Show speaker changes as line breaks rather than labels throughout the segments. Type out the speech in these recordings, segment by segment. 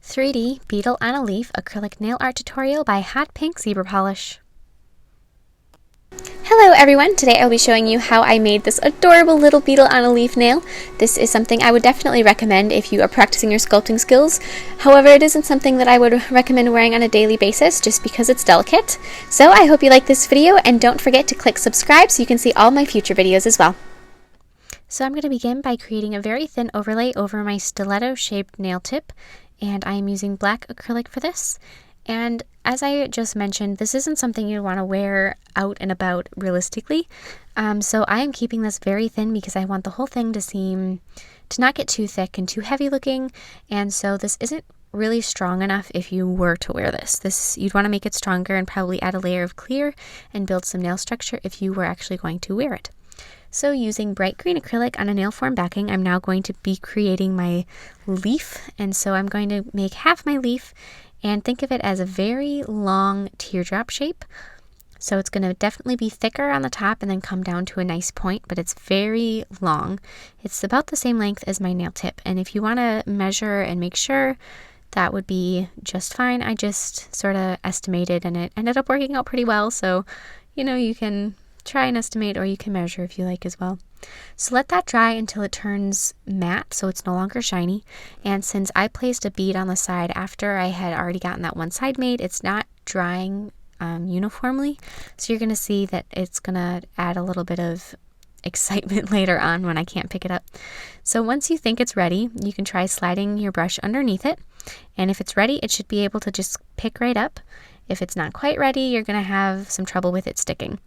3D Beetle on a Leaf acrylic nail art tutorial by Hotpinkzebrapolish. Hello everyone! Today I'll be showing you how I made this adorable little beetle on a leaf nail. This is something I would definitely recommend if you are practicing your sculpting skills. However, it isn't something that I would recommend wearing on a daily basis just because it's delicate. So I hope you like this video, and don't forget to click subscribe so you can see all my future videos as well. So I'm going to begin by creating a very thin overlay over my stiletto shaped nail tip, and I am using black acrylic for this. And as I just mentioned, this isn't something you want to wear out and about realistically. So I am keeping this very thin because I want the whole thing to not get too thick and too heavy looking. And so this isn't really strong enough if you were to wear this. You'd want to make it stronger and probably add a layer of clear and build some nail structure if you were actually going to wear it. So using bright green acrylic on a nail form backing, I'm now going to be creating my leaf. And so I'm going to make half my leaf and think of it as a very long teardrop shape. So it's going to definitely be thicker on the top and then come down to a nice point, but it's very long. It's about the same length as my nail tip. And if you want to measure and make sure, that would be just fine. I just sort of estimated and it ended up working out pretty well. So, you can try and estimate, or you can measure if you like as well. So let that dry until it turns matte, so it's no longer shiny. And since I placed a bead on the side after I had already gotten that one side made, it's not drying uniformly. So you're going to see that it's going to add a little bit of excitement later on when I can't pick it up. So once you think it's ready, you can try sliding your brush underneath it. And if it's ready, it should be able to just pick right up. If it's not quite ready, you're going to have some trouble with it sticking.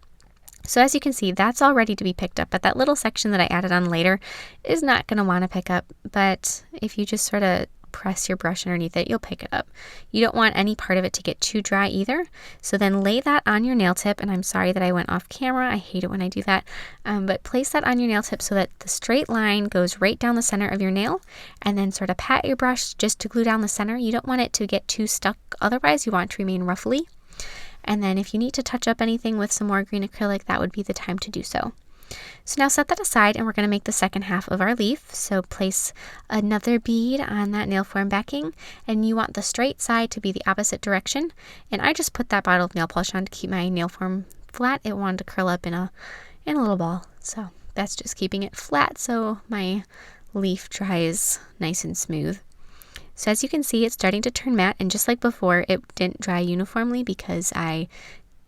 So as you can see, that's all ready to be picked up, but that little section that I added on later is not going to want to pick up. But if you just sort of press your brush underneath it, you'll pick it up. You don't want any part of it to get too dry either. So then lay that on your nail tip, and I'm sorry that I went off camera. I hate it when I do that. But place that on your nail tip so that the straight line goes right down the center of your nail, and then sort of pat your brush just to glue down the center. You don't want it to get too stuck. Otherwise, you want it to remain ruffly. And then if you need to touch up anything with some more green acrylic, that would be the time to do so. So now set that aside, and we're going to make the second half of our leaf. So place another bead on that nail form backing, and you want the straight side to be the opposite direction. And I just put that bottle of nail polish on to keep my nail form flat. It wanted to curl up in a little ball. So that's just keeping it flat so my leaf dries nice and smooth. So as you can see, it's starting to turn matte, and just like before, it didn't dry uniformly because I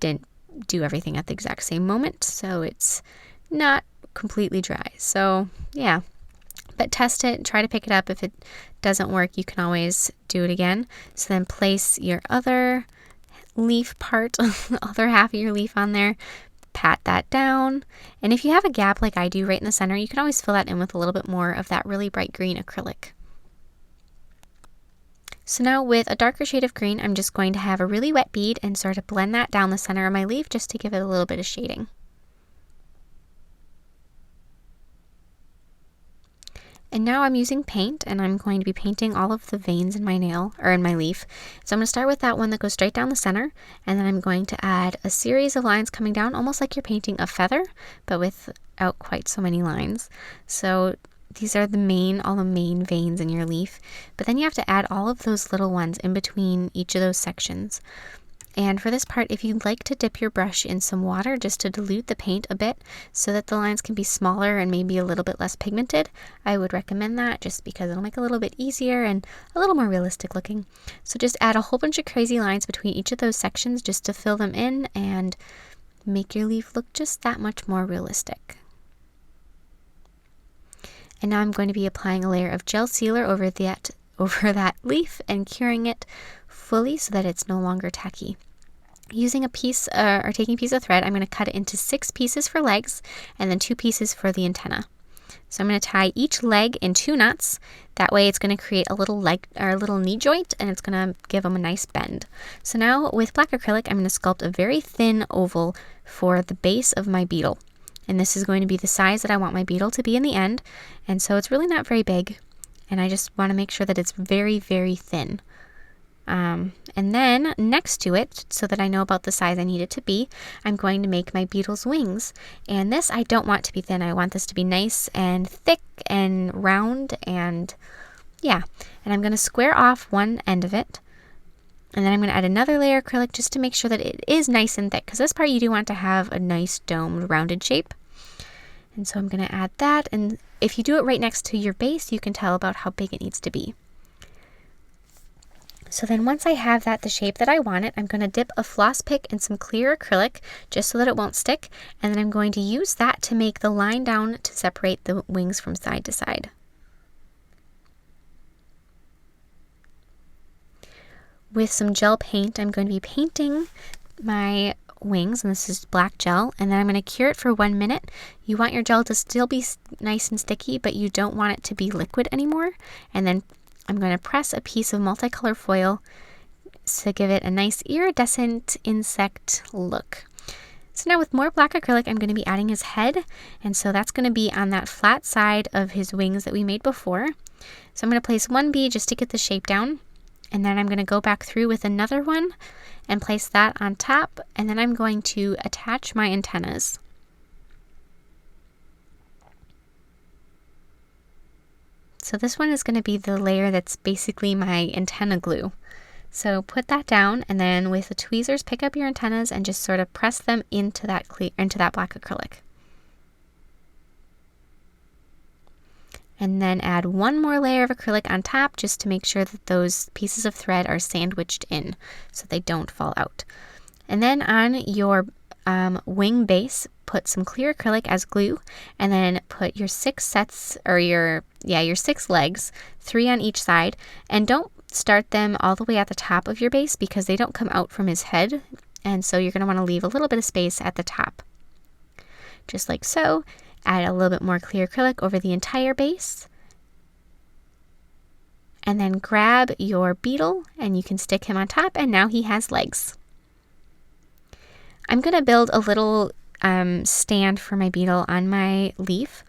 didn't do everything at the exact same moment, so it's not completely dry. So yeah, but test it, try to pick it up. If it doesn't work, you can always do it again. So then place your other leaf part, the other half of your leaf on there, pat that down, and if you have a gap like I do right in the center, you can always fill that in with a little bit more of that really bright green acrylic. So now with a darker shade of green, I'm just going to have a really wet bead and sort of blend that down the center of my leaf just to give it a little bit of shading. And now I'm using paint, and I'm going to be painting all of the veins in my nail, or in my leaf. So I'm going to start with that one that goes straight down the center, and then I'm going to add a series of lines coming down, almost like you're painting a feather, but without quite so many lines. So these are all the main veins in your leaf, but then you have to add all of those little ones in between each of those sections. And for this part, if you'd like to dip your brush in some water just to dilute the paint a bit so that the lines can be smaller and maybe a little bit less pigmented, I would recommend that just because it'll make it a little bit easier and a little more realistic looking. So just add a whole bunch of crazy lines between each of those sections just to fill them in and make your leaf look just that much more realistic. And now I'm going to be applying a layer of gel sealer over that leaf and curing it fully so that it's no longer tacky. Using a piece or taking a piece of thread, I'm going to cut it into 6 pieces for legs and then 2 pieces for the antenna. So I'm going to tie each leg in 2 knots. That way it's going to create a little leg or a little knee joint, and it's going to give them a nice bend. So now with black acrylic, I'm going to sculpt a very thin oval for the base of my beetle. And this is going to be the size that I want my beetle to be in the end. And so it's really not very big. And I just want to make sure that it's very, very thin. And then next to it, so that I know about the size I need it to be, I'm going to make my beetle's wings. And this I don't want to be thin. I want this to be nice and thick and round, and yeah. And I'm going to square off one end of it. And then I'm going to add another layer of acrylic just to make sure that it is nice and thick, because this part you do want to have a nice domed rounded shape. And so I'm going to add that, and if you do it right next to your base, you can tell about how big it needs to be. So then once I have that the shape that I want it, I'm going to dip a floss pick in some clear acrylic just so that it won't stick, and then I'm going to use that to make the line down to separate the wings from side to side. With some gel paint, I'm going to be painting my wings, and this is black gel, and then I'm going to cure it for 1 minute. You want your gel to still be nice and sticky, but you don't want it to be liquid anymore. And then I'm going to press a piece of multicolor foil to give it a nice iridescent insect look. So now with more black acrylic, I'm going to be adding his head, and so that's going to be on that flat side of his wings that we made before. So I'm going to place one bead just to get the shape down, and then I'm going to go back through with another one and place that on top, and then I'm going to attach my antennas. So this one is going to be the layer that's basically my antenna glue. So put that down, and then with the tweezers pick up your antennas and just sort of press them into that black acrylic. And then add one more layer of acrylic on top just to make sure that those pieces of thread are sandwiched in so they don't fall out. And then on your wing base, put some clear acrylic as glue, and then put your 6 sets, or your 6 legs, 3 on each side, and don't start them all the way at the top of your base because they don't come out from his head, and so you're going to want to leave a little bit of space at the top. Just like so. Add a little bit more clear acrylic over the entire base, and then grab your beetle and you can stick him on top, and now he has legs. I'm going to build a little stand for my beetle on my leaf.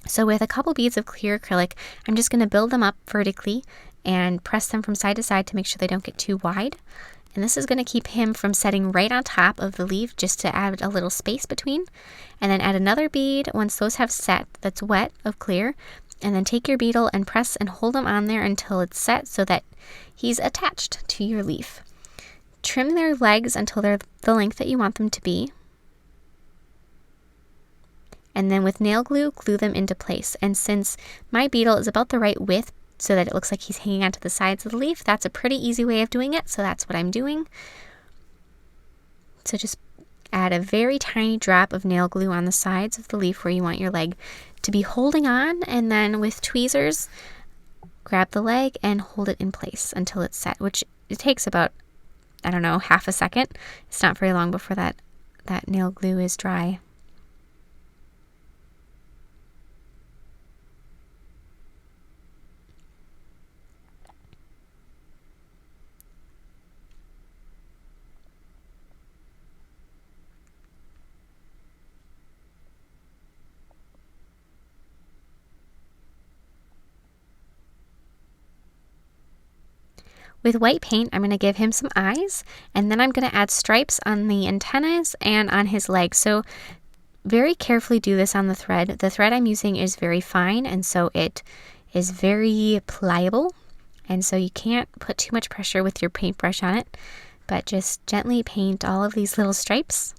So with a couple beads of clear acrylic, I'm just going to build them up vertically and press them from side to side to make sure they don't get too wide. And this is going to keep him from setting right on top of the leaf, just to add a little space between. And then add another bead once those have set that's wet of clear. And then take your beetle and press and hold him on there until it's set so that he's attached to your leaf. Trim their legs until they're the length that you want them to be. And then with nail glue, glue them into place. And since my beetle is about the right width so that it looks like he's hanging onto the sides of the leaf, that's a pretty easy way of doing it, so that's what I'm doing. So just add a very tiny drop of nail glue on the sides of the leaf where you want your leg to be holding on, and then with tweezers, grab the leg and hold it in place until it's set, which it takes about, I don't know, half a second. It's not very long before that nail glue is dry. With white paint, I'm going to give him some eyes, and then I'm going to add stripes on the antennas and on his legs. So very carefully do this on the thread. The thread I'm using is very fine, and so it is very pliable, and so you can't put too much pressure with your paintbrush on it, but just gently paint all of these little stripes.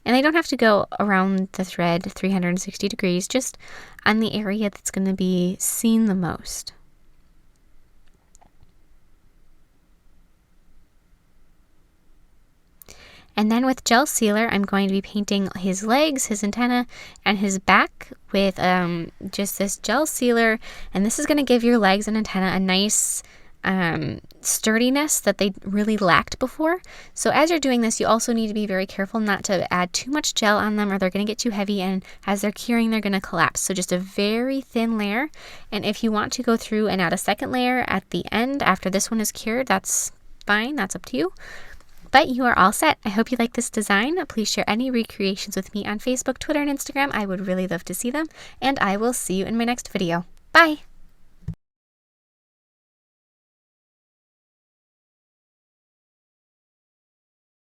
And they don't have to go around the thread 360 degrees, just on the area that's going to be seen the most. And then with gel sealer, I'm going to be painting his legs, his antenna, and his back with just this gel sealer. And this is going to give your legs and antenna a nice sturdiness that they really lacked before. So as you're doing this, you also need to be very careful not to add too much gel on them, or they're going to get too heavy, and as they're curing, they're going to collapse. So just a very thin layer. And if you want to go through and add a second layer at the end after this one is cured, that's fine. That's up to you. But you are all set. I hope you like this design. Please share any recreations with me on Facebook, Twitter, and Instagram. I would really love to see them. And I will see you in my next video. Bye!